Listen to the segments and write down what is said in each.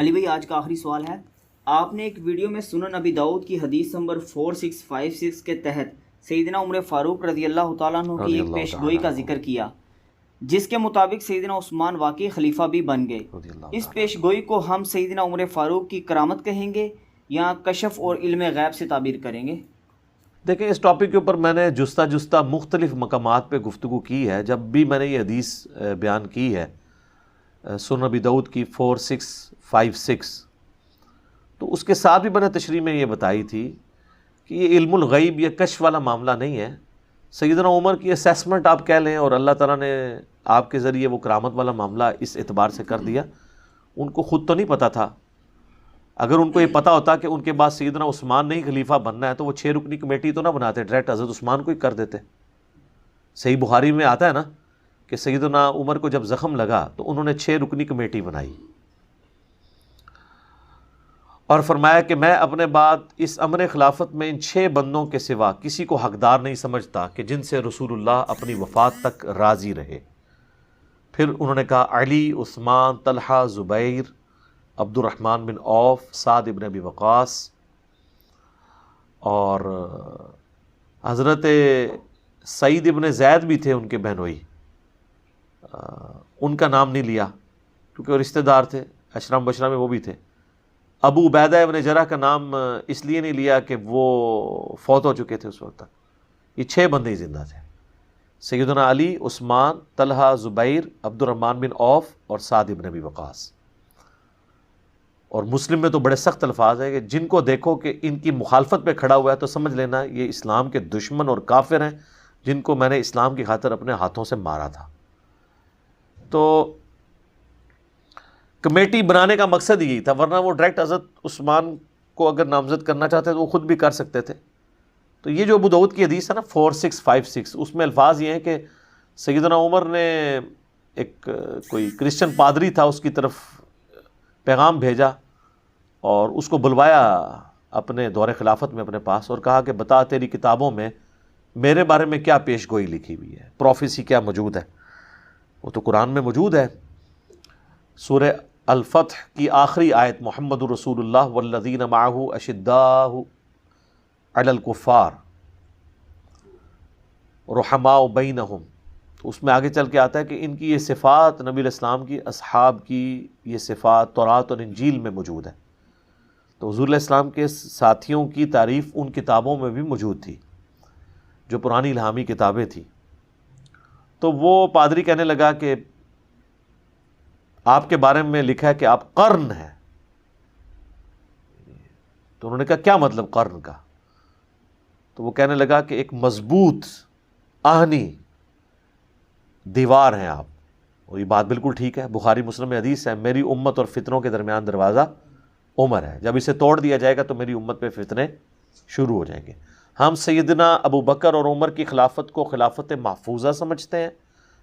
علی بھائی آج کا آخری سوال ہے، آپ نے ایک ویڈیو میں سنن ابی داؤد کی حدیث نمبر 4656 کے تحت سیدنا عمر فاروق رضی اللہ تعالیٰ عنہ کی ایک پیش گوئی کا ذکر کیا جس کے مطابق سیدنا عثمان واقعی خلیفہ بھی بن گئے۔ اس پیش گوئی کو ہم سیدنا عمر فاروق کی کرامت کہیں گے یا کشف اور علم غیب سے تعبیر کریں گے؟ دیکھیں، اس ٹاپک کے اوپر میں نے جستہ مختلف مقامات پہ گفتگو کی ہے۔ جب بھی میں نے یہ حدیث بیان کی ہے سنن ابی داؤد کی 4656، تو اس کے ساتھ بھی میں نے تشریح میں یہ بتائی تھی کہ یہ علم الغیب، یہ کشف والا معاملہ نہیں ہے۔ سیدنا عمر کی اسیسمنٹ آپ کہہ لیں، اور اللہ تعالیٰ نے آپ کے ذریعے وہ کرامت والا معاملہ اس اعتبار سے کر دیا، ان کو خود تو نہیں پتہ تھا۔ اگر ان کو یہ پتہ ہوتا کہ ان کے بعد سیدنا عثمان نے ہی خلیفہ بننا ہے تو وہ 6 رکنی کمیٹی تو نہ بناتے، ڈائریکٹ حضرت عثمان کو ہی کر دیتے۔ صحیح بخاری میں آتا ہے نا کہ سیدنا عمر کو جب زخم لگا تو انہوں نے 6 رکنی کمیٹی بنائی اور فرمایا کہ میں اپنے بعد اس امر خلافت میں ان 6 بندوں کے سوا کسی کو حقدار نہیں سمجھتا کہ جن سے رسول اللہ اپنی وفات تک راضی رہے۔ پھر انہوں نے کہا علی، عثمان، طلحہ، زبیر، عبد الرحمن بن عوف، سعد ابن ابی وقاص، اور حضرت سعید ابن زید بھی تھے ان کے بہنوئی، ان کا نام نہیں لیا کیونکہ وہ رشتہ دار تھے، اشرم بشرہ میں وہ بھی تھے۔ ابو عبیدہ ابن جرح کا نام اس لیے نہیں لیا کہ وہ فوت ہو چکے تھے اس وقت تک۔ یہ 6 بندے ہی زندہ تھے، سیدنا علی، عثمان، طلحہ، زبیر، عبد الرحمن بن عوف اور سعد ابن ابی وقاص۔ اور مسلم میں تو بڑے سخت الفاظ ہیں کہ جن کو دیکھو کہ ان کی مخالفت پہ کھڑا ہوا ہے تو سمجھ لینا یہ اسلام کے دشمن اور کافر ہیں، جن کو میں نے اسلام کی خاطر اپنے ہاتھوں سے مارا تھا۔ تو کمیٹی بنانے کا مقصد یہی تھا، ورنہ وہ ڈائریکٹ حضرت عثمان کو اگر نامزد کرنا چاہتے تو وہ خود بھی کر سکتے تھے۔ تو یہ جو ابو داؤد کی حدیث ہے نا 4656، اس میں الفاظ یہ ہیں کہ سیدنا عمر نے ایک کوئی کرسچن پادری تھا، اس کی طرف پیغام بھیجا اور اس کو بلوایا اپنے دور خلافت میں اپنے پاس، اور کہا کہ بتا تیری کتابوں میں میرے بارے میں کیا پیش گوئی لکھی ہوئی ہے، پروفیسی کیا موجود ہے؟ وہ تو قرآن میں موجود ہے۔ سورہ الفتح کی آخری آیت محمد رسول اللہ والذین معہ اشداء علی الکفار رحماء بینہم، تو اس میں آگے چل کے آتا ہے کہ ان کی یہ صفات، نبی علیہ السلام کی اصحاب کی یہ صفات تورات اور انجیل میں موجود ہے۔ تو حضور علیہ السلام کے ساتھیوں کی تعریف ان کتابوں میں بھی موجود تھی جو پرانی الہامی کتابیں تھیں۔ تو وہ پادری کہنے لگا کہ آپ کے بارے میں لکھا ہے کہ آپ قرن ہیں۔ تو انہوں نے کہا کیا مطلب قرن کا؟ تو وہ کہنے لگا کہ ایک مضبوط آہنی دیوار ہیں آپ، اور یہ بات بالکل ٹھیک ہے۔ بخاری مسلم میں حدیث ہے میری امت اور فتنوں کے درمیان دروازہ عمر ہے، جب اسے توڑ دیا جائے گا تو میری امت پہ فتنے شروع ہو جائیں گے۔ ہم سیدنا ابو بکر اور عمر کی خلافت کو خلافت محفوظہ سمجھتے ہیں۔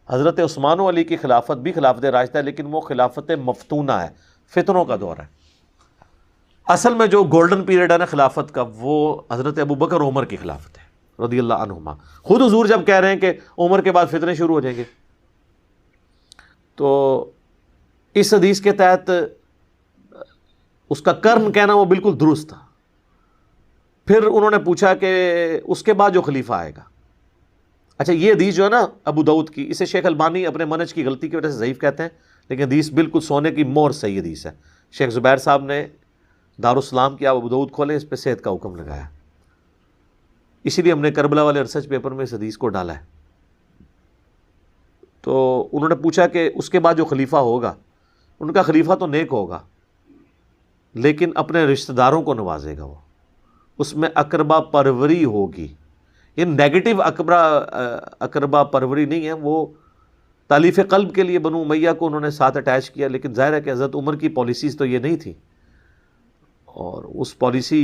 حضرت عثمان و علی کی خلافت بھی خلافت راشدہ ہے، لیکن وہ خلافت مفتونہ ہے، فتنوں کا دور ہے۔ اصل میں جو گولڈن پیریڈ ہے نا خلافت کا، وہ حضرت ابو بکر اور عمر کی خلافت ہے رضی اللہ عنہما۔ خود حضور جب کہہ رہے ہیں کہ عمر کے بعد فتنے شروع ہو جائیں گے، تو اس حدیث کے تحت اس کا کرن کہنا وہ بالکل درست تھا۔ پھر انہوں نے پوچھا کہ اس کے بعد جو خلیفہ آئے گا، اچھا یہ حدیث جو ہے نا ابو داؤد کی، اسے شیخ البانی اپنے منہج کی غلطی کی وجہ سے ضعیف کہتے ہیں، لیکن حدیث بالکل سونے کی مہر صحیح حدیث ہے۔ شیخ زبیر صاحب نے دارالسلام کی آپ ابو داؤد کھولے، اس پہ صحت کا حکم لگایا، اسی لیے ہم نے کربلا والے ریسرچ پیپر میں اس حدیث کو ڈالا ہے۔ تو انہوں نے پوچھا کہ اس کے بعد جو خلیفہ ہوگا، ان کا خلیفہ تو نیک ہوگا لیکن اپنے رشتہ داروں کو نوازے گا، وہ اس میں اقربا پروری ہوگی۔ یہ نیگیٹو اقربا پروری نہیں ہے، وہ تالیف قلب کے لیے بنو امیہ کو انہوں نے ساتھ اٹیچ کیا، لیکن ظاہر ہے کہ حضرت عمر کی پالیسیز تو یہ نہیں تھی، اور اس پالیسی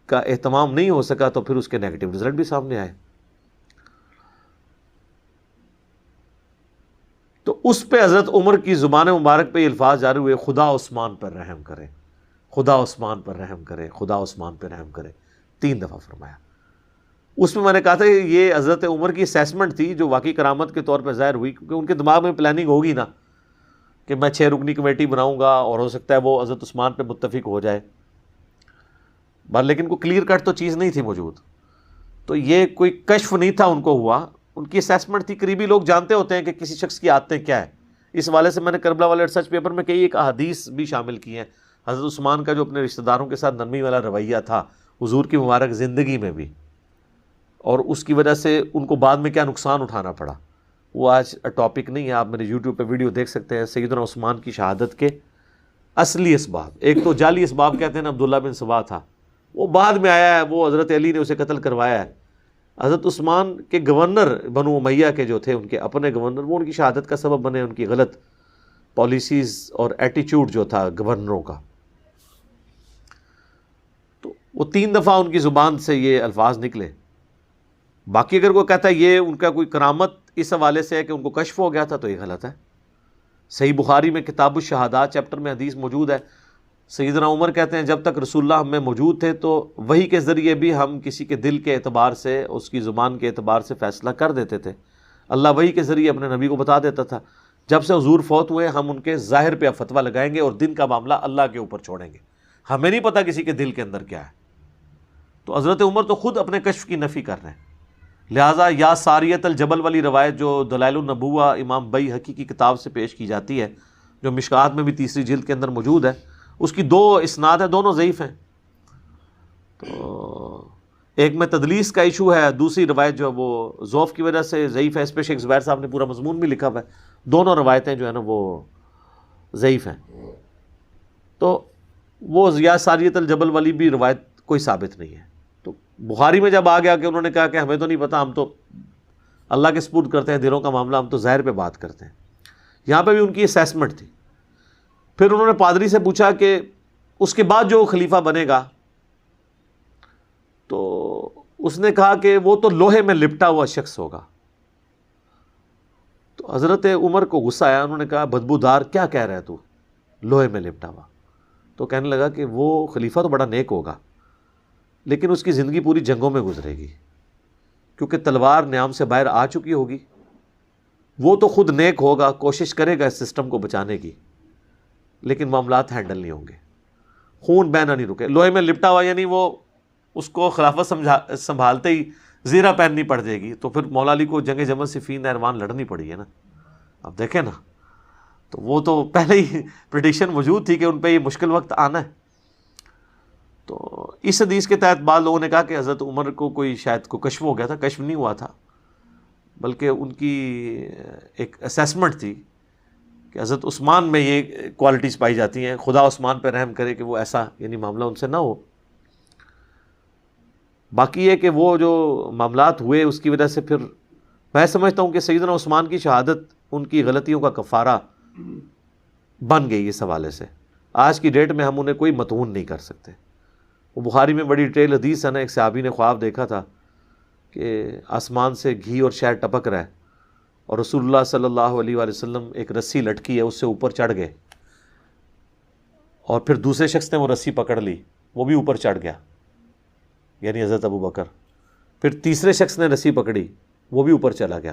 کا اہتمام نہیں ہو سکا تو پھر اس کے نیگیٹو رزلٹ بھی سامنے آئے۔ تو اس پہ حضرت عمر کی زبان مبارک پہ یہ الفاظ جاری ہوئے خدا عثمان پر رحم کرے، خدا عثمان پر رحم کرے، خدا عثمان پر رحم کرے، 3 دفعہ فرمایا۔ اس میں نے کہا تھا کہ یہ حضرت عمر کی اسیسمنٹ تھی جو واقعی کرامت کے طور پہ ظاہر ہوئی، کیونکہ ان کے دماغ میں پلاننگ ہوگی نا کہ میں 6 رکنی کمیٹی بناؤں گا اور ہو سکتا ہے وہ حضرت عثمان پہ متفق ہو جائے، لیکن کوئی کلیئر کٹ تو چیز نہیں تھی موجود. تو یہ کوئی کشف نہیں تھا ان کو ہوا، ان کی اسیسمنٹ تھی. قریبی لوگ جانتے ہوتے ہیں کہ کسی شخص کی عادتیں کیا ہے. اس حوالے سے میں نے کربلا والے ریسرچ پیپر میں کئی ایک احادیث بھی شامل کی ہیں. حضرت عثمان کا جو اپنے رشتہ داروں کے ساتھ نرمی والا رویہ تھا حضور کی مبارک زندگی میں بھی، اور اس کی وجہ سے ان کو بعد میں کیا نقصان اٹھانا پڑا، وہ آج ٹاپک نہیں ہے. آپ میرے یوٹیوب پہ ویڈیو دیکھ سکتے ہیں سیدنا عثمان کی شہادت کے اصلی اسباب. ایک تو جعلی اسباب کہتے ہیں نا، عبداللہ بن سبا تھا، وہ بعد میں آیا ہے، وہ حضرت علی نے اسے قتل کروایا ہے. حضرت عثمان کے گورنر بنو امیہ کے جو تھے، ان کے اپنے گورنر، وہ ان کی شہادت کا سبب بنے. ان کی غلط پالیسیز اور ایٹیچیوڈ جو تھا گورنروں کا. تو وہ 3 دفعہ ان کی زبان سے یہ الفاظ نکلے. باقی اگر کوئی کہتا ہے یہ ان کا کوئی کرامت اس حوالے سے ہے کہ ان کو کشف ہو گیا تھا، تو یہ غلط ہے. صحیح بخاری میں کتاب الشہادات چیپٹر میں حدیث موجود ہے. سیدنا عمر کہتے ہیں جب تک رسول اللہ ہم میں موجود تھے تو وحی کے ذریعے بھی ہم کسی کے دل کے اعتبار سے، اس کی زبان کے اعتبار سے فیصلہ کر دیتے تھے. اللہ وحی کے ذریعے اپنے نبی کو بتا دیتا تھا. جب سے حضور فوت ہوئے ہم ان کے ظاہر پہ فتویٰ لگائیں گے اور دن کا معاملہ اللہ کے اوپر چھوڑیں گے. ہمیں نہیں پتہ کسی کے دل کے اندر کیا ہے. تو حضرت عمر تو خود اپنے کشف کی نفی کر رہے ہیں. لہٰذا یا ساریت الجبل والی روایت جو دلائل النبوہ امام بیہقی کی کتاب سے پیش کی جاتی ہے، جو مشکات میں بھی 3 جلد کے اندر موجود ہے، اس کی 2 اسناد ہیں، دونوں ضعیف ہیں. تو ایک میں تدلیس کا ایشو ہے، دوسری روایت جو ہے وہ ضعف کی وجہ سے ضعیف ہے. اس پہ شیخ زبیر صاحب نے پورا مضمون بھی لکھا ہوا ہے. دونوں روایتیں جو ہے نا وہ ضعیف ہیں. تو وہ یا ساریت الجبل والی بھی روایت کوئی ثابت نہیں ہے. تو بخاری میں جب آ گیا کہ انہوں نے کہا کہ ہمیں تو نہیں پتہ، ہم تو اللہ کے سپرد کرتے ہیں دلوں کا معاملہ، ہم تو ظاہر پہ بات کرتے ہیں. یہاں پہ بھی ان کی اسیسمنٹ تھی. پھر انہوں نے پادری سے پوچھا کہ اس کے بعد جو خلیفہ بنے گا، تو اس نے کہا کہ وہ تو لوہے میں لپٹا ہوا شخص ہوگا. تو حضرت عمر کو غصہ آیا. انہوں نے کہا بدبودار کیا کہہ رہا ہے تو، لوہے میں لپٹا ہوا. تو کہنے لگا کہ وہ خلیفہ تو بڑا نیک ہوگا، لیکن اس کی زندگی پوری جنگوں میں گزرے گی، کیونکہ تلوار نیام سے باہر آ چکی ہوگی. وہ تو خود نیک ہوگا، کوشش کرے گا اس سسٹم کو بچانے کی، لیکن معاملات ہینڈل نہیں ہوں گے، خون بہنا نہیں رکے. لوہے میں لپٹا ہوا یعنی وہ اس کو خلافت سنبھالتے ہی زیرہ پہننی پڑ جائے گی. تو پھر مولا علی کو جنگ جمل صفین نہروان لڑنی پڑی ہے نا. اب دیکھیں نا، تو وہ تو پہلے ہی پریڈکشن موجود تھی کہ ان پہ یہ مشکل وقت آنا ہے. تو اس حدیث کے تحت بعض لوگوں نے کہا کہ حضرت عمر کو کوئی شاید کو کشف ہو گیا تھا. کشف نہیں ہوا تھا، بلکہ ان کی ایک اسیسمنٹ تھی کہ حضرت عثمان میں یہ کوالٹیز پائی جاتی ہیں، خدا عثمان پہ رحم کرے کہ وہ ایسا یعنی معاملہ ان سے نہ ہو. باقی یہ کہ وہ جو معاملات ہوئے اس کی وجہ سے پھر میں سمجھتا ہوں کہ سیدنا عثمان کی شہادت ان کی غلطیوں کا کفارہ بن گئی. اس حوالے سے آج کی ڈیٹ میں ہم انہیں کوئی متون نہیں کر سکتے. وہ بخاری میں بڑی ڈیٹیل حدیث ہے نا، ایک صحابی نے خواب دیکھا تھا کہ آسمان سے گھی اور شہد ٹپک رہا ہے اور رسول اللہ صلی اللہ علیہ وآلہ وسلم ایک رسی لٹکی ہے، اس سے اوپر چڑھ گئے، اور پھر دوسرے شخص نے وہ رسی پکڑ لی، وہ بھی اوپر چڑھ گیا، یعنی حضرت ابو بکر. پھر تیسرے شخص نے رسی پکڑی، وہ بھی اوپر چلا گیا،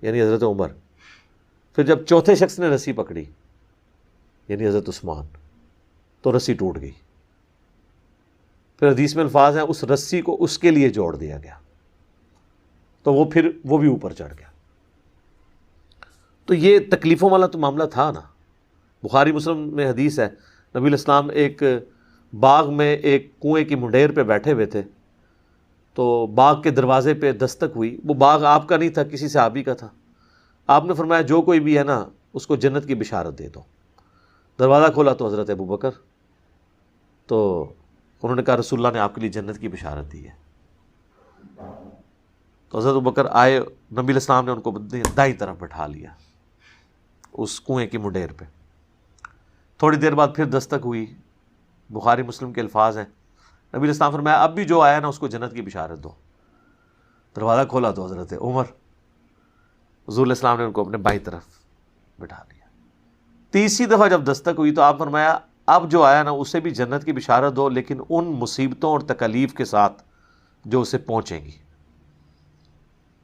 یعنی حضرت عمر. پھر جب چوتھے شخص نے رسی پکڑی، یعنی حضرت عثمان، تو رسی ٹوٹ گئی. پھر حدیث میں الفاظ ہیں اس رسی کو اس کے لیے جوڑ دیا گیا، تو وہ بھی اوپر چڑھ گیا. تو یہ تکلیفوں والا تو معاملہ تھا نا. بخاری مسلم میں حدیث ہے، نبی علیہ السلام ایک باغ میں ایک کنویں کی منڈیر پہ بیٹھے ہوئے تھے، تو باغ کے دروازے پہ دستک ہوئی. وہ باغ آپ کا نہیں تھا، کسی صحابی کا تھا. آپ نے فرمایا جو کوئی بھی ہے نا اس کو جنت کی بشارت دے دو. دروازہ کھولا تو حضرت ابو بکر. تو انہوں نے کہا رسول اللہ نے آپ کے لیے جنت کی بشارت دی ہے. تو حضرت ابو بکر آئے، نبی علیہ السلام نے ان کو دائیں طرف بٹھا لیا اس کنویں کی منڈیر پہ. تھوڑی دیر بعد پھر دستک ہوئی. بخاری مسلم کے الفاظ ہیں، نبی علیہ السلام فرمایا اب بھی جو آیا نا اس کو جنت کی بشارت دو. دروازہ کھولا تو حضرت عمر، حضور علیہ السلام نے ان کو اپنے بائیں طرف بٹھا لیا. تیسری دفعہ جب دستک ہوئی تو آپ فرمایا اب جو آیا نا اسے بھی جنت کی بشارت دو، لیکن ان مصیبتوں اور تکالیف کے ساتھ جو اسے پہنچیں گی.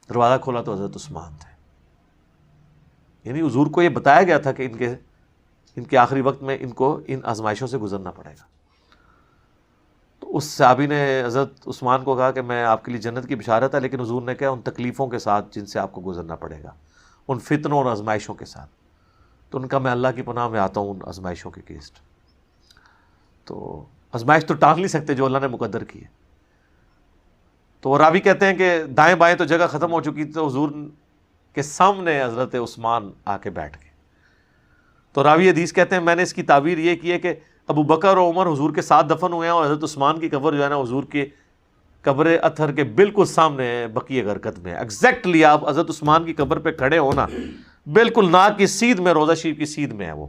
دروازہ کھولا تو حضرت عثمان تھے. یعنی حضور کو یہ بتایا گیا تھا کہ ان کے ان کے آخری وقت میں ان کو ان آزمائشوں سے گزرنا پڑے گا۔ تو اس صحابی نے حضرت عثمان کو کہا کہ میں آپ کے لیے جنت کی بشارت ہے، لیکن حضور نے کہا ان تکلیفوں کے ساتھ جن سے آپ کو گزرنا پڑے گا، ان فتنوں اور آزمائشوں کے ساتھ۔ تو ان کا میں اللہ کی پناہ میں آتا ہوں ان آزمائشوں کے اگینسٹ۔ تو آزمائش تو ٹال نہیں سکتے جو اللہ نے مقدر کی ہے۔ تو راوی کہتے ہیں کہ دائیں بائیں تو جگہ ختم ہو چکی، تو حضور کے سامنے حضرت عثمان آ کے بیٹھ گئے۔ تو راوی حدیث کہتے ہیں میں نے اس کی تعبیر یہ کی ہے کہ ابو بکر اور عمر حضور کے ساتھ دفن ہوئے ہیں، اور حضرت عثمان کی قبر جو ہے نا حضور کے قبر اطہر کے بالکل سامنے ہے، بقیع غرقد میں۔ ایگزیکٹلی آپ حضرت عثمان کی قبر پہ کھڑے ہونا، بالکل ناک کی سیدھ میں، روضہ شریف کی سیدھ میں ہے، وہ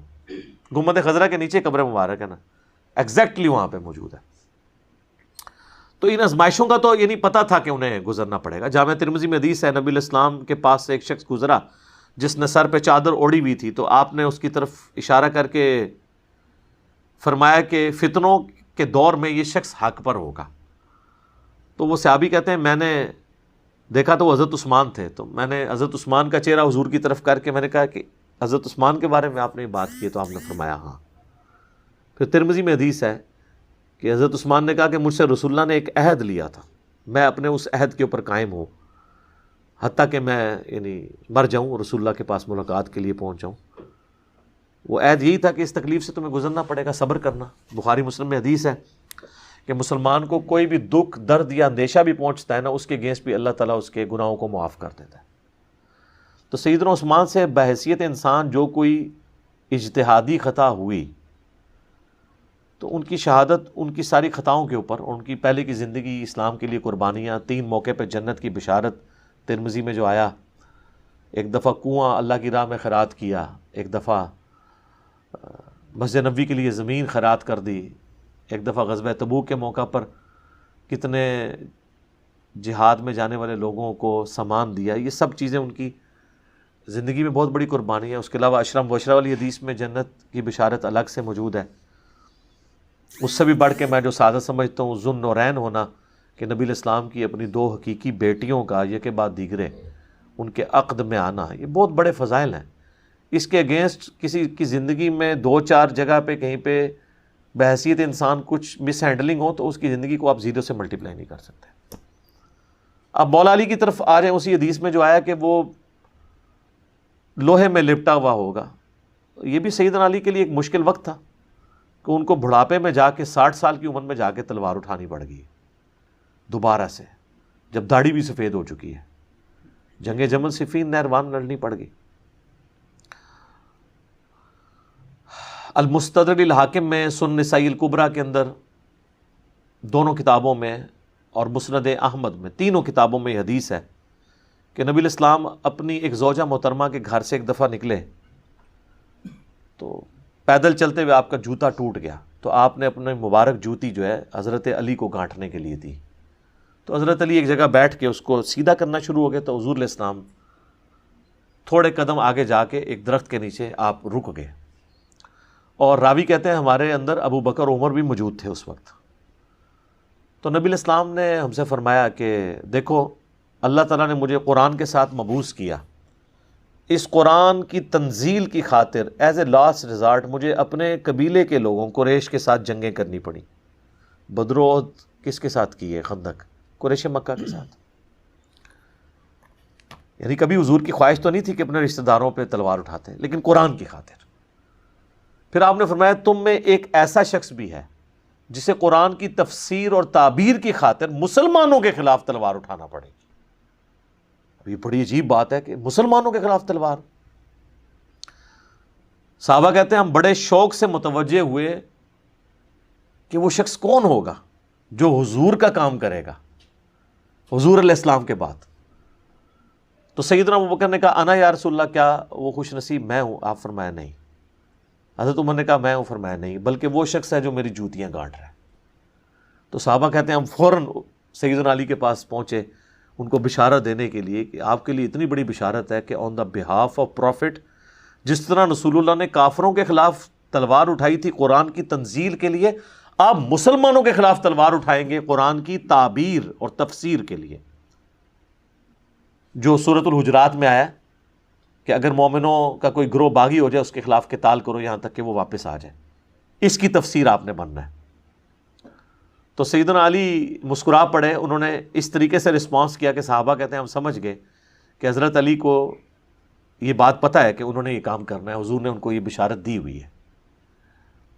گنبد خضرا کے نیچے قبر مبارک ہے نا، ایگزیکٹلی وہاں پہ موجود ہے۔ تو ان آزمائشوں کا تو یہ نہیں پتہ تھا کہ انہیں گزرنا پڑے گا۔ جامع ترمذی میں حدیث ہے، نبی علیہ السلام کے پاس سے ایک شخص گزرا جس نے سر پہ چادر اوڑھی ہوئی تھی، تو آپ نے اس کی طرف اشارہ کر کے فرمایا کہ فتنوں کے دور میں یہ شخص حق پر ہوگا۔ تو وہ صحابی کہتے ہیں میں نے دیکھا تو وہ حضرت عثمان تھے، تو میں نے حضرت عثمان کا چہرہ حضور کی طرف کر کے میں نے کہا کہ حضرت عثمان کے بارے میں آپ نے بات کی، تو آپ نے فرمایا ہاں۔ پھر ترمذی میں حدیث ہے کہ حضرت عثمان نے کہا کہ مجھ سے رسول اللہ نے ایک عہد لیا تھا، میں اپنے اس عہد کے اوپر قائم ہوں، حتیٰ کہ میں مر جاؤں، رسول اللہ کے پاس ملاقات کے لیے پہنچ جاؤں۔ وہ عہد یہی تھا کہ اس تکلیف سے تمہیں گزرنا پڑے گا، صبر کرنا۔ بخاری مسلم میں حدیث ہے کہ مسلمان کو کوئی بھی دکھ، درد یا اندیشہ بھی پہنچتا ہے نا، اس کے اگینسٹ بھی اللہ تعالیٰ اس کے گناہوں کو معاف کر دیتا ہے۔ تو سیدنا عثمان سے بحیثیت انسان جو کوئی اجتہادی خطا ہوئی، تو ان کی شہادت ان کی ساری خطاؤں کے اوپر، ان کی پہلے کی زندگی، اسلام کے لیے قربانیاں، 3 موقع پہ جنت کی بشارت ترمذی میں جو آیا، ایک دفعہ کنواں اللہ کی راہ میں خیرات کیا، ایک دفعہ مسجد نبوی کے لیے زمین خیرات کر دی، ایک دفعہ غزوہ تبوک کے موقع پر کتنے جہاد میں جانے والے لوگوں کو سامان دیا۔ یہ سب چیزیں ان کی زندگی میں بہت بڑی قربانی ہے۔ اس کے علاوہ اشرم مبشرہ والی حدیث میں جنت کی بشارت الگ سے موجود ہے۔ اس سے بھی بڑھ کے میں جو سعادت سمجھتا ہوں ذو النورین ہونا، کہ نبی علیہ السلام کی اپنی 2 حقیقی بیٹیوں کا یہ کے بعد دیگرے ان کے عقد میں آنا، یہ بہت بڑے فضائل ہیں۔ اس کے اگینسٹ کسی کی زندگی میں 2-4 جگہ پہ کہیں پہ بحیثیت انسان کچھ مس ہینڈلنگ ہو، تو اس کی زندگی کو آپ 0 سے ملٹیپلائی نہیں کر سکتے۔ اب مولا علی کی طرف آ رہے ہیں، اسی حدیث میں جو آیا کہ وہ لوہے میں لپٹا ہوا ہوگا۔ یہ بھی سیدنا علی کے لیے ایک مشکل وقت تھا کہ ان کو بڑھاپے میں جا کے 60 سال کی عمر میں جا کے تلوار اٹھانی پڑ گئی دوبارہ سے، جب داڑھی بھی سفید ہو چکی ہے۔ جنگ جمل صفین نہروان لڑنی پڑ گئی۔ المستدرک الحاکم میں، سنن نسائی الکبریٰ کے اندر، دونوں کتابوں میں، اور مسند احمد میں، تینوں کتابوں میں یہ حدیث ہے کہ نبی علیہ السلام اپنی ایک زوجہ محترمہ کے گھر سے ایک دفعہ نکلے تو پیدل چلتے ہوئے آپ کا جوتا ٹوٹ گیا، تو آپ نے اپنے مبارک جوتی جو ہے حضرت علی کو گانٹھنے کے لیے دی۔ تو حضرت علی ایک جگہ بیٹھ کے اس کو سیدھا کرنا شروع ہو گئے، تو حضور علیہ السلام تھوڑے قدم آگے جا کے ایک درخت کے نیچے آپ رک گئے، اور راوی کہتے ہیں ہمارے اندر ابو بکر عمر بھی موجود تھے اس وقت۔ تو نبی علیہ السلام نے ہم سے فرمایا کہ دیکھو اللہ تعالیٰ نے مجھے قرآن کے ساتھ مبعوث کیا، اس قرآن کی تنزیل کی خاطر ایز اے لاسٹ ریزارٹ مجھے اپنے قبیلے کے لوگوں قریش کے ساتھ جنگیں کرنی پڑی۔ بدر و احد کس کے ساتھ کی ہے؟ خندق قریش مکہ کے ساتھ۔ یعنی کبھی حضور کی خواہش تو نہیں تھی کہ اپنے رشتہ داروں پہ تلوار اٹھاتے، لیکن قرآن کی خاطر۔ پھر آپ نے فرمایا تم میں ایک ایسا شخص بھی ہے جسے قرآن کی تفسیر اور تعبیر کی خاطر مسلمانوں کے خلاف تلوار اٹھانا پڑے گی۔ اب یہ بڑی عجیب بات ہے کہ مسلمانوں کے خلاف تلوار۔ صحابہ کہتے ہیں ہم بڑے شوق سے متوجہ ہوئے کہ وہ شخص کون ہوگا جو حضور کا کام کرے گا حضور علیہ السلام کے بعد۔ تو سیدنا ابوبکر نے کہا انا یا رسول اللہ، کیا وہ خوش نصیب میں ہوں؟ آپ فرمایا نہیں۔ حضرت عمر نے کہا میں ہوں؟ فرمایا نہیں، بلکہ وہ شخص ہے جو میری جوتیاں گانٹ رہا ہے۔ تو صحابہ کہتے ہیں ہم فوراً سیدنا علی کے پاس پہنچے ان کو بشارت دینے کے لیے کہ آپ کے لیے اتنی بڑی بشارت ہے کہ آن دا بہاف آف پروفٹ، جس طرح رسول اللہ نے کافروں کے خلاف تلوار اٹھائی تھی قرآن کی تنزیل کے لیے، آپ مسلمانوں کے خلاف تلوار اٹھائیں گے قرآن کی تعبیر اور تفسیر کے لیے۔ جو سورۃ الحجرات میں آیا کہ اگر مومنوں کا کوئی گروہ باغی ہو جائے اس کے خلاف قتال کرو یہاں تک کہ وہ واپس آ جائے. اس کی تفسیر آپ نے بننا ہے. تو سیدنا علی مسکرا پڑے. انہوں نے اس طریقے سے رسپانس کیا کہ صحابہ کہتے ہیں ہم سمجھ گئے کہ حضرت علی کو یہ بات پتہ ہے کہ انہوں نے یہ کام کرنا ہے, حضور نے ان کو یہ بشارت دی ہوئی ہے.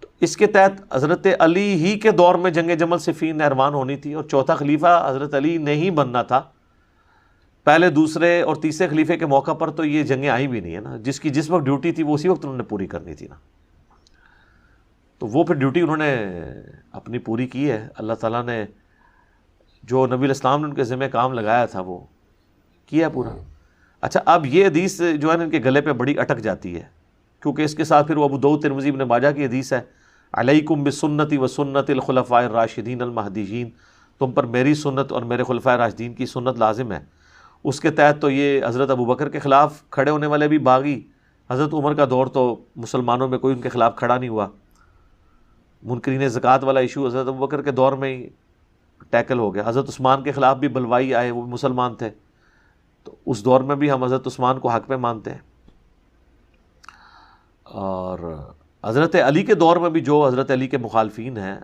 تو اس کے تحت حضرت علی ہی کے دور میں جنگ جمل صفین نہروان ہونی تھی, اور چوتھا خلیفہ حضرت علی نے ہی بننا تھا. پہلے دوسرے اور تیسرے خلیفے کے موقع پر تو یہ جنگیں آئی بھی نہیں ہے نا. جس وقت ڈیوٹی تھی وہ اسی وقت انہوں نے پوری کرنی تھی نا. تو وہ پھر ڈیوٹی انہوں نے اپنی پوری کی ہے. اللہ تعالیٰ نے جو نبی الاسلام نے ان کے ذمہ کام لگایا تھا وہ کیا پورا. اچھا, اب یہ حدیث جو ہے نا ان کے گلے پہ بڑی اٹک جاتی ہے, کیونکہ اس کے ساتھ پھر وہ ابو داؤد ترمذی ابن ماجہ کی حدیث ہے, علیکم بسنتی و سنت الخلفاء الراشدین المہدیین, تم پر میری سنت اور میرے خلفاء راشدین کی سنت لازم ہے. اس کے تحت تو یہ حضرت ابو بکر کے خلاف کھڑے ہونے والے بھی باغی, حضرت عمر کا دور تو مسلمانوں میں کوئی ان کے خلاف کھڑا نہیں ہوا. منکرین زکوٰۃ والا ایشو حضرت ابو بکر کے دور میں ہی ٹیکل ہو گیا. حضرت عثمان کے خلاف بھی بلوائی آئے, وہ بھی مسلمان تھے, تو اس دور میں بھی ہم حضرت عثمان کو حق پہ مانتے ہیں. اور حضرت علی کے دور میں بھی جو حضرت علی کے مخالفین ہیں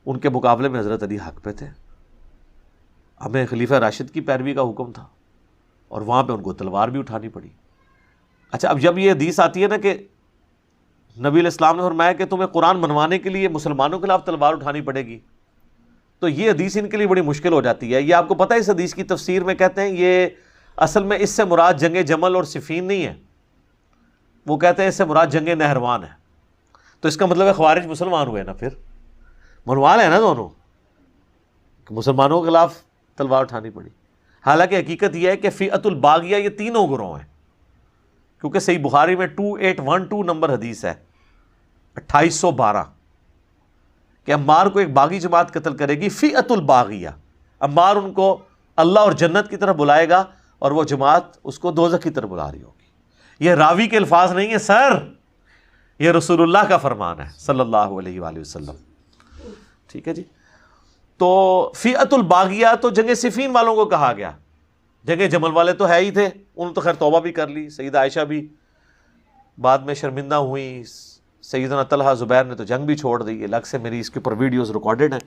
ان کے مقابلے میں حضرت علی حق پہ تھے. ہمیں خلیفہ راشد کی پیروی کا حکم تھا اور وہاں پہ ان کو تلوار بھی اٹھانی پڑی. اچھا, اب جب یہ حدیث آتی ہے نا کہ نبی علیہ السلام نے فرمایا کہ تمہیں قرآن منوانے کے لیے مسلمانوں کے خلاف تلوار اٹھانی پڑے گی, تو یہ حدیث ان کے لیے بڑی مشکل ہو جاتی ہے. یہ آپ کو پتہ ہے اس حدیث کی تفسیر میں کہتے ہیں یہ اصل میں اس سے مراد جنگ جمل اور صفین نہیں ہے, وہ کہتے ہیں اس سے مراد جنگ نہروان ہے. تو اس کا مطلب ہے خوارج مسلمان ہوئے نا, پھر منوا لے نا دونوں, مسلمانوں کے خلاف تلوار اٹھانی پڑی. حالانکہ حقیقت یہ ہے کہ فئۃ الباغیہ یہ تینوں گروہ ہیں, کیونکہ صحیح بخاری میں 2812 نمبر حدیث ہے 2812 کہ عمار کو ایک باغی جماعت قتل کرے گی. فئۃ الباغیہ, عمار ان کو اللہ اور جنت کی طرف بلائے گا اور وہ جماعت اس کو دوزخ کی طرف بلا رہی ہوگی. یہ راوی کے الفاظ نہیں ہیں سر, یہ رسول اللہ کا فرمان ہے صلی اللہ علیہ وآلہ وسلم. ٹھیک ہے جی. تو فئۃ الباغیہ تو جنگ صفین والوں کو کہا گیا, جنگ جمل والے تو ہے ہی تھے, انہوں نے تو خیر توبہ بھی کر لی. سیدہ عائشہ بھی بعد میں شرمندہ ہوئی, سیدنا طلحہ زبیر نے تو جنگ بھی چھوڑ دی. الگ سے میری اس کے اوپر ویڈیوز ریکارڈڈ ہیں.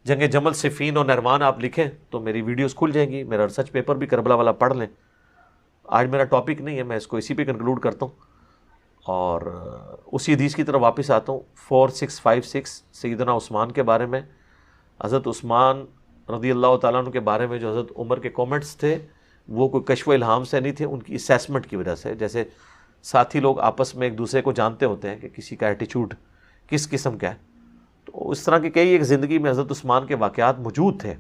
جنگ جمل صفین اور نہروان آپ لکھیں تو میری ویڈیوز کھل جائیں گی. میرا ریسرچ پیپر بھی کربلا والا پڑھ لیں. آج میرا ٹاپک نہیں ہے, میں اس کو اسی پہ کنکلوڈ کرتا ہوں اور اسی حدیث کی طرف واپس آتا ہوں. 4656 سیدنا عثمان کے بارے میں, حضرت عثمان رضی اللہ تعالیٰ عنہ کے بارے میں جو حضرت عمر کے کومنٹس تھے وہ کوئی کشف و الہام سے نہیں تھے, ان کی اسیسمنٹ کی وجہ سے. جیسے ساتھی لوگ آپس میں ایک دوسرے کو جانتے ہوتے ہیں کہ کسی کا ایٹیچیوڈ کس قسم کا ہے, تو اس طرح کے کئی ایک زندگی میں حضرت عثمان کے واقعات موجود تھے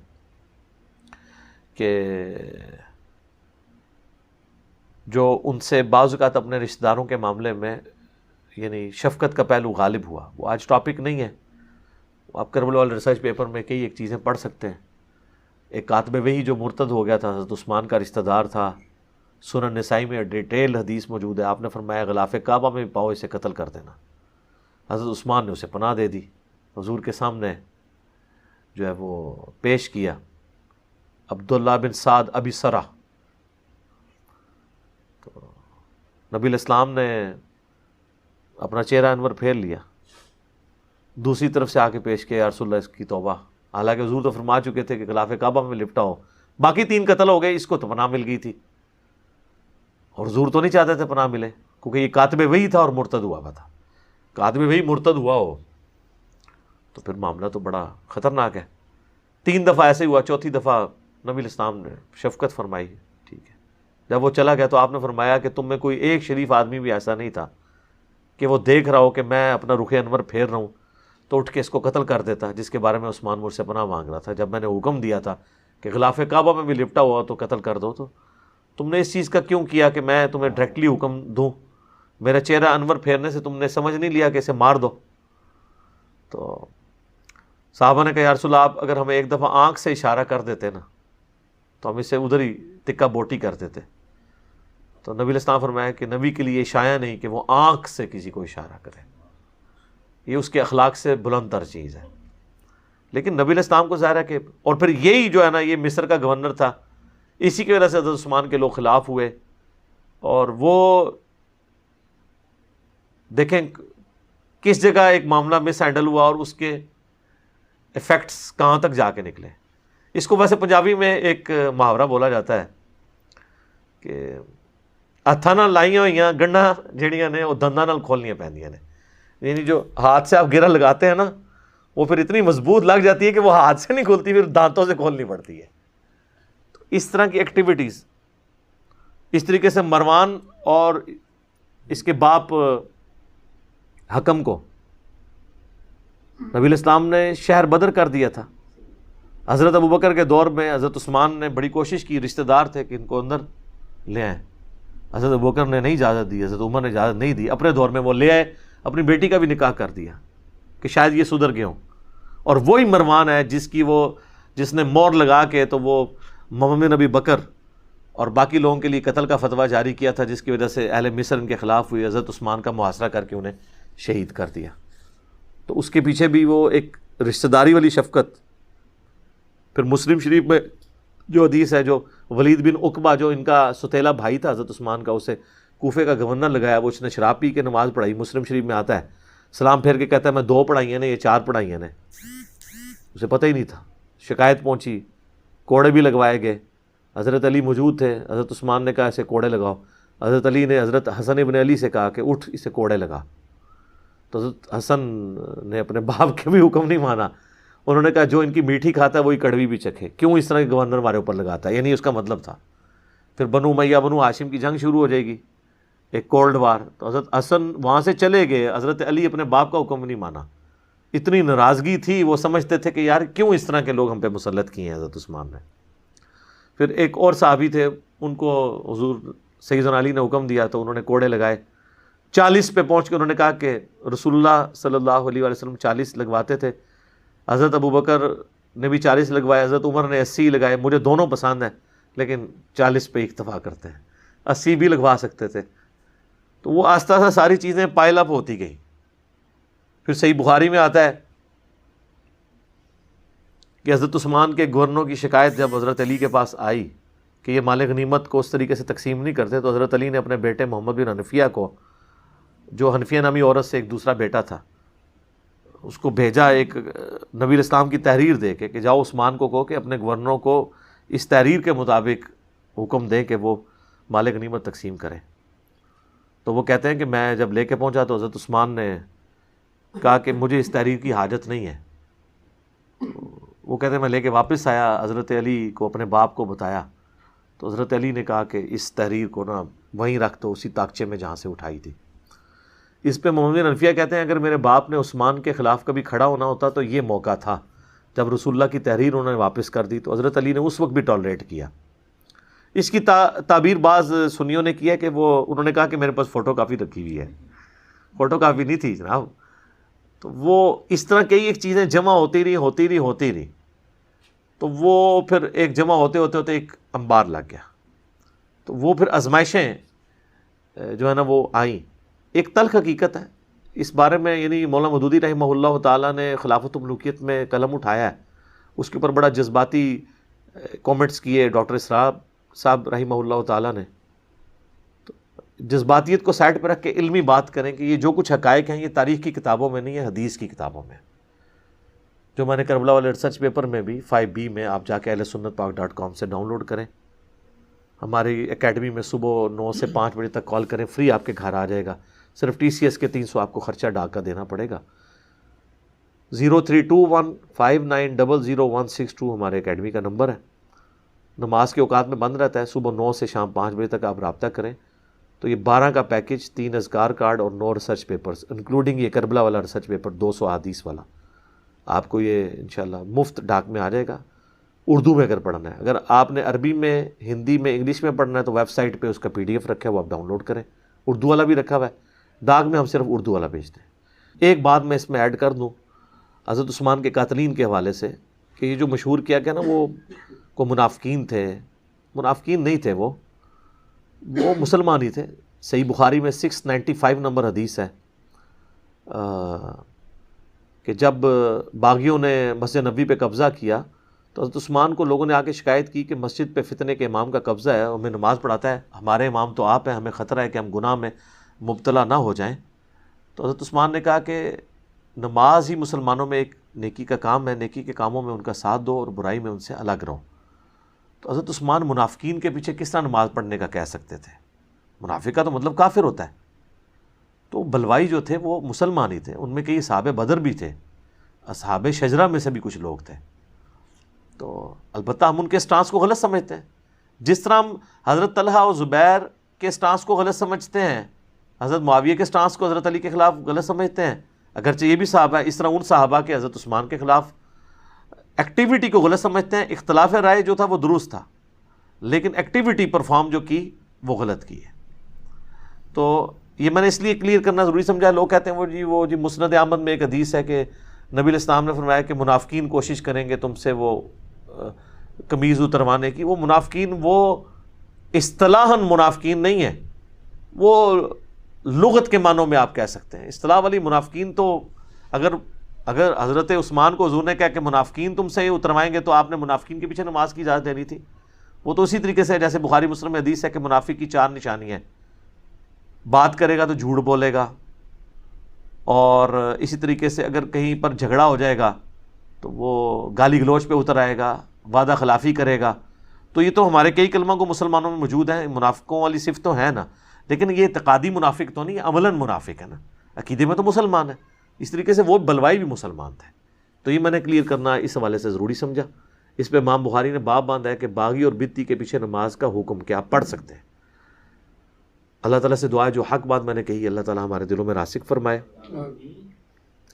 کہ جو ان سے بعض اوقات اپنے رشتہ داروں کے معاملے میں یعنی شفقت کا پہلو غالب ہوا. وہ آج ٹاپک نہیں ہے, آپ کربلا والے ریسرچ پیپر میں کئی ایک چیزیں پڑھ سکتے ہیں. ایک کاتب وحی جو مرتد ہو گیا تھا, حضرت عثمان کا رشتہ دار تھا, سنن نسائی میں ڈیٹیل حدیث موجود ہے. آپ نے فرمایا غلاف کعبہ میں بھی پاؤ اسے قتل کر دینا. حضرت عثمان نے اسے پناہ دے دی, حضور کے سامنے جو ہے وہ پیش کیا. عبداللہ بن سعد ابی سرہ, تو نبی علیہ السلام نے اپنا چہرہ انور پھیر لیا, دوسری طرف سے آ کے پیش کیا, یا رسول اللہ اس کی توبہ. حالانکہ حضور تو فرما چکے تھے کہ غلاف کعبہ میں لپٹا ہو. باقی 3 قتل ہو گئے, اس کو تو پناہ مل گئی تھی, اور حضور تو نہیں چاہتے تھے پناہ ملے, کیونکہ یہ کاتب وحی تھا اور مرتد ہوا تھا. کاتب وحی مرتد ہوا ہو تو پھر معاملہ تو بڑا خطرناک ہے. 3 دفعہ ایسے ہوا, چوتھی دفعہ نبی علیہ السلام نے شفقت فرمائی. ٹھیک ہے, جب وہ چلا گیا تو آپ نے فرمایا کہ تم میں کوئی ایک شریف آدمی بھی ایسا نہیں تھا کہ وہ دیکھ رہا ہو کہ میں اپنا رخ انور پھیر رہا ہوں تو اٹھ کے اس کو قتل کر دیتا, جس کے بارے میں عثمان مجھ سے پناہ مانگ رہا تھا. جب میں نے حکم دیا تھا کہ غلاف کعبہ میں بھی لپٹا ہوا تو قتل کر دو, تو تم نے اس چیز کا کیوں کیا کہ میں تمہیں ڈائریکٹلی حکم دوں؟ میرا چہرہ انور پھیرنے سے تم نے سمجھ نہیں لیا کہ اسے مار دو؟ تو صحابہ نے کہا یا رسول اللہ, آپ اگر ہمیں ایک دفعہ آنکھ سے اشارہ کر دیتے نا تو ہم اسے ادھر ہی تکا بوٹی کر دیتے. تو نبی علیہ السلام فرمایا کہ نبی کے لیے شایع نہیں کہ وہ آنکھ سے کسی کو اشارہ کرے, یہ اس کے اخلاق سے بلند تر چیز ہے. لیکن نبی علیہ السلام کو ظاہر ہے کہ, اور پھر یہی جو ہے نا یہ مصر کا گورنر تھا, اسی کی وجہ سے حضرت عثمان کے لوگ خلاف ہوئے اور وہ دیکھیں کس جگہ ایک معاملہ مس ہینڈل ہوا اور اس کے ایفیکٹس کہاں تک جا کے نکلے. اس کو ویسے پنجابی میں ایک محاورہ بولا جاتا ہے کہ ہاتھاں نال لائیاں ہوئیاں گنڈاں جہڑیاں نے وہ دنداں نال کھولنیاں پیندیاں نے. یعنی جو ہاتھ سے آپ گرہ لگاتے ہیں نا وہ پھر اتنی مضبوط لگ جاتی ہے کہ وہ ہاتھ سے نہیں کھولتی, پھر دانتوں سے کھولنی پڑتی ہے. تو اس طرح کی ایکٹیویٹیز, اس طریقے سے مروان اور اس کے باپ حکم کو نبی علیہ السلام نے شہر بدر کر دیا تھا. حضرت ابوبکر کے دور میں حضرت عثمان نے بڑی کوشش کی, رشتہ دار تھے کہ ان کو اندر لے آئیں. حضرت ابوبکر نے نہیں اجازت دی, حضرت عمر نے اجازت نہیں دی. اپنے دور میں وہ لے آئے, اپنی بیٹی کا بھی نکاح کر دیا کہ شاید یہ سدھر گئے ہوں. اور وہی مروان ہے جس نے مور لگا کے تو وہ محمد نبی بکر اور باقی لوگوں کے لیے قتل کا فتویٰ جاری کیا تھا, جس کی وجہ سے اہل مصر ان کے خلاف ہوئی. حضرت عثمان کا محاصرہ کر کے انہیں شہید کر دیا. تو اس کے پیچھے بھی وہ ایک رشتہ داری والی شفقت. پھر مسلم شریف میں جو حدیث ہے, جو ولید بن عقبہ جو ان کا ستیلا بھائی تھا حضرت عثمان کا, اسے کوفے کا گورنر لگایا, وہ اس نے شراب پی کے نماز پڑھائی. مسلم شریف میں آتا ہے, سلام پھیر کے کہتا ہے میں 2 پڑھائی نے, یہ 4 پڑھائی نے. اسے پتہ ہی نہیں تھا. شکایت پہنچی, کوڑے بھی لگوائے گئے. حضرت علی موجود تھے, حضرت عثمان نے کہا اسے کوڑے لگاؤ. حضرت علی نے حضرت حسن ابن علی سے کہا کہ اٹھ اسے کوڑے لگا. تو حضرت حسن نے اپنے باپ کے بھی حکم نہیں مانا. انہوں نے کہا جو ان کی میٹھی کھاتا ہے وہی کڑوی بھی چکھے, کیوں اس طرح کے گورنر ہمارے اوپر لگاتا ہے. یعنی اس کا مطلب تھا. پھر بنو امیہ بنو ہاشم کی جنگ شروع ہو جائے گی, ایک کولڈ وار. تو حضرت حسن وہاں سے چلے گئے, حضرت علی اپنے باپ کا حکم نہیں مانا. اتنی ناراضگی تھی, وہ سمجھتے تھے کہ یار کیوں اس طرح کے لوگ ہم پہ مسلط کیے ہیں حضرت عثمان نے. پھر ایک اور صحابی تھے, ان کو حضور سیدنا علی نے حکم دیا تو انہوں نے کوڑے لگائے. 40 پہ پہنچ کے انہوں نے کہا کہ رسول اللہ صلی اللہ علیہ وسلم 40 لگواتے تھے, حضرت ابوبکر نے بھی 40 لگوائے, حضرت عمر نے 80 لگائے. مجھے دونوں پسند ہیں لیکن 40 پہ اکتفا کرتے ہیں, 80 بھی لگوا سکتے تھے. تو وہ آہستہ آہستہ ساری چیزیں پائل اپ ہوتی گئیں. پھر صحیح بخاری میں آتا ہے کہ حضرت عثمان کے گورنروں کی شکایت جب حضرت علی کے پاس آئی کہ یہ مال غنیمت کو اس طریقے سے تقسیم نہیں کرتے, تو حضرت علی نے اپنے بیٹے محمد بن حنفیہ کو, جو حنفیہ نامی عورت سے ایک دوسرا بیٹا تھا, اس کو بھیجا ایک نبی علیہ السلام کی تحریر دے کے کہ جاؤ عثمان کو کہو کہ اپنے گورنروں کو اس تحریر کے مطابق حکم دیں کہ وہ مال غنیمت تقسیم کریں. تو وہ کہتے ہیں کہ میں جب لے کے پہنچا تو حضرت عثمان نے کہا کہ مجھے اس تحریر کی حاجت نہیں ہے. وہ کہتے ہیں میں لے کے واپس آیا, حضرت علی کو اپنے باپ کو بتایا تو حضرت علی نے کہا کہ اس تحریر کو نا وہیں رکھ دو, اسی طاقچے میں جہاں سے اٹھائی تھی. اس پہ محمد بن حنفیہ کہتے ہیں اگر میرے باپ نے عثمان کے خلاف کبھی کھڑا ہونا ہوتا تو یہ موقع تھا جب رسول اللہ کی تحریر انہوں نے واپس کر دی. تو حضرت علی نے اس وقت بھی ٹالریٹ کیا. اس کی تعبیر بعض سنیوں نے کیا کہ وہ انہوں نے کہا کہ میرے پاس فوٹو کاپی رکھی ہوئی ہے. فوٹو کاپی نہیں تھی جناب. تو وہ اس طرح کئی ایک چیزیں جمع ہوتی رہی. تو وہ پھر ایک جمع ہوتے ایک انبار لگ گیا. تو وہ پھر آزمائشیں جو ہے نا وہ آئیں. ایک تلخ حقیقت ہے اس بارے میں, یعنی مولانا مودودی رحمہ اللہ تعالیٰ نے خلافت الملوکیت میں قلم اٹھایا ہے, اس کے اوپر بڑا جذباتی کومنٹس کیے ڈاکٹر اسرار صاحب رحمہ اللہ تعالیٰ نے. تو جذباتیت کو سائڈ پہ رکھ کے علمی بات کریں کہ یہ جو کچھ حقائق ہیں یہ تاریخ کی کتابوں میں نہیں ہے, حدیث کی کتابوں میں. جو میں نے کربلا والے ریسرچ پیپر میں بھی 5B میں آپ جا کے ahlsunnatpak.com سے ڈاؤن لوڈ کریں. ہماری اکیڈمی میں صبح 9 سے 5 بجے تک کال کریں, فری آپ کے گھر آ جائے گا. صرف TCS کے 300 آپ کو خرچہ ڈاک کا دینا پڑے گا. 032159000162 ہمارے اکیڈمی کا نمبر ہے. نماز کے اوقات میں بند رہتا ہے, صبح 9 سے شام 5 بجے تک آپ رابطہ کریں. تو یہ 12 کا پیکج, 3 اذکار کارڈ اور 9 ریسرچ پیپرز انکلوڈنگ یہ کربلا والا ریسرچ پیپر 200 احادیث والا, آپ کو یہ انشاءاللہ مفت ڈاک میں آ جائے گا. اردو میں اگر پڑھنا ہے, اگر آپ نے عربی میں, ہندی میں, انگلش میں پڑھنا ہے تو ویب سائٹ پہ اس کا PDF رکھا ہے, وہ آپ ڈاؤن لوڈ کریں. اردو والا بھی رکھا ہوا ہے, ڈاک میں ہم صرف اردو والا بھیجتے ہیں. ایک بات میں اس میں ایڈ کر دوں حضرت عثمان کے قاتلین کے حوالے سے کہ یہ جو مشہور کیا گیا نا وہ کو منافقین تھے. منافقین نہیں تھے, وہ مسلمان ہی تھے. صحیح بخاری میں 695 نمبر حدیث ہے کہ جب باغیوں نے مسجد نبوی پہ قبضہ کیا تو حضرت عثمان کو لوگوں نے آ کے شکایت کی کہ مسجد پہ فتنے کے امام کا قبضہ ہے، ہمیں نماز پڑھاتا ہے، ہمارے امام تو آپ ہیں، ہمیں خطرہ ہے کہ ہم گناہ میں مبتلا نہ ہو جائیں۔ تو حضرت عثمان نے کہا کہ نماز ہی مسلمانوں میں ایک نیکی کا کام ہے، نیکی کے کاموں میں ان کا ساتھ دو اور برائی میں ان سے الگ رہو۔ تو حضرت عثمان منافقین کے پیچھے کس طرح نماز پڑھنے کا کہہ سکتے تھے؟ منافق کا تو مطلب کافر ہوتا ہے۔ تو بلوائی جو تھے وہ مسلمان ہی تھے، ان میں کئی اصحاب بدر بھی تھے، اصحاب شجرہ میں سے بھی کچھ لوگ تھے۔ تو البتہ ہم ان کے سٹانس کو غلط سمجھتے ہیں، جس طرح ہم حضرت طلحہ اور زبیر کے سٹانس کو غلط سمجھتے ہیں، حضرت معاویہ کے سٹانس کو حضرت علی کے خلاف غلط سمجھتے ہیں، اگرچہ یہ بھی صحابہ ہے، اس طرح ان صحابہ کے حضرت عثمان کے خلاف ایکٹیویٹی کو غلط سمجھتے ہیں۔ اختلاف رائے جو تھا وہ درست تھا، لیکن ایکٹیویٹی پرفارم جو کی وہ غلط کی ہے۔ تو یہ میں نے اس لیے کلیئر کرنا ضروری سمجھا۔ لوگ کہتے ہیں وہ جی مسند احمد میں ایک حدیث ہے کہ نبی علیہ السلام نے فرمایا کہ منافقین کوشش کریں گے تم سے وہ قمیض اتروانے کی۔ وہ منافقین وہ اصطلاحاً منافقین نہیں ہیں، وہ لغت کے معنوں میں آپ کہہ سکتے ہیں۔ اصطلاح والی منافقین تو اگر حضرت عثمان کو حضور نے کہا کہ منافقین تم سے اتروائیں گے تو آپ نے منافقین کے پیچھے نماز کی اجازت دینی تھی۔ وہ تو اسی طریقے سے جیسے بخاری مسلم میں حدیث ہے کہ منافق کی 4 نشانیاں ہیں، بات کرے گا تو جھوٹ بولے گا، اور اسی طریقے سے اگر کہیں پر جھگڑا ہو جائے گا تو وہ گالی گلوچ پہ اتر آئے گا، وعدہ خلافی کرے گا۔ تو یہ تو ہمارے کئی کلموں کو مسلمانوں میں موجود ہیں، منافقوں والی صفت تو ہے نا، لیکن یہ اعتقادی منافق تو نہیں، عملاً منافق ہے نا، عقیدے میں تو مسلمان ہے۔ اس طریقے سے وہ بلوائی بھی مسلمان تھے۔ تو یہ میں نے کلیئر کرنا اس حوالے سے ضروری سمجھا۔ اس پہ امام بخاری نے باب باندھا ہے کہ باغی اور بدتی کے پیچھے نماز کا حکم کیا پڑھ سکتے ہیں۔ اللہ تعالیٰ سے دعا ہے جو حق بات میں نے کہی اللہ تعالیٰ ہمارے دلوں میں راسخ فرمائے۔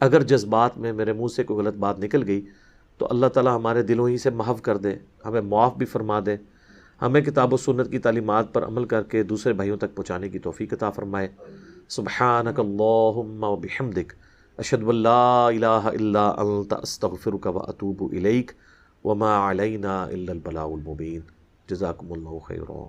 اگر جذبات میں میرے منہ سے کوئی غلط بات نکل گئی تو اللہ تعالیٰ ہمارے دلوں ہی سے محو کر دے، ہمیں معاف بھی فرما دے، ہمیں کتاب و سنت کی تعلیمات پر عمل کر کے دوسرے بھائیوں تک پہنچانے کی توفیق عطا فرمائے۔ سبحانک اللہم و بحمدک، اشہد ان لا الہ الا انت، استغفرک و اتوب الیک، وما علینا الا البلاغ المبین۔ جزاکم اللہ خیرا۔